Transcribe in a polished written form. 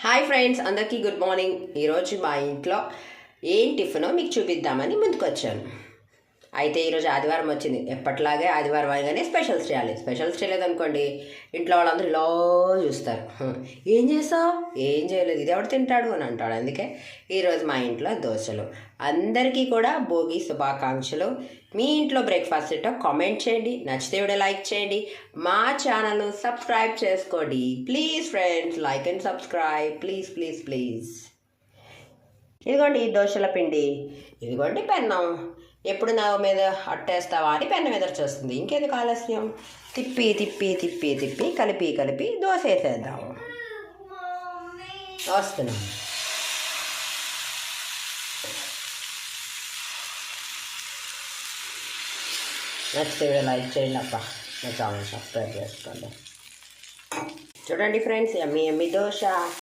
Hi friends, అందరికీ good morning. ఈరోజు మా ఇంట్లో ఏం టిఫినో మీకు చూపిద్దామని ముందుకొచ్చాను. అయితే ఈరోజు ఆదివారం వచ్చింది. ఎప్పటిలాగే ఆదివారం అనగానే స్పెషల్స్ చేయాలి. స్పెషల్స్ చేయలేదనుకోండి ఇంట్లో వాళ్ళందరూ ఇలా చూస్తారు. ఏం చేసావు, ఏం చేయలేదు, ఇది ఎవడు తింటాడు అని అంటాడు. అందుకే ఈరోజు మా ఇంట్లో దోశలు. అందరికీ కూడా భోగి శుభాకాంక్షలు. మీ ఇంట్లో బ్రేక్ఫాస్ట్ ఏంటో కామెంట్ చేయండి, నచ్చితే వీడియో లైక్ చేయండి, మా ఛానల్ను సబ్స్క్రైబ్ చేసుకోండి. Please friends, like and subscribe please please please. ఇదిగోండి దోశల పిండి, ఇదిగోండి పెన్నం. ఎప్పుడు నా మీద అట్టేస్తావా అని పెన్ను మీద వచ్చేస్తుంది. ఇంకెందుకు ఆలస్యం, తిప్పి తిప్పి తిప్పి తిప్పి కలిపి కలిపి దోశ వేసేద్దాము. వస్తున్నాం. నచ్చితే వీడియో లైక్ చేయండి అప్ప, నా ఛానల్ సబ్స్క్రైబ్ చేసుకోండి. చూడండి ఫ్రెండ్స్, ఎమ్మి ఎమ్మి దోశ.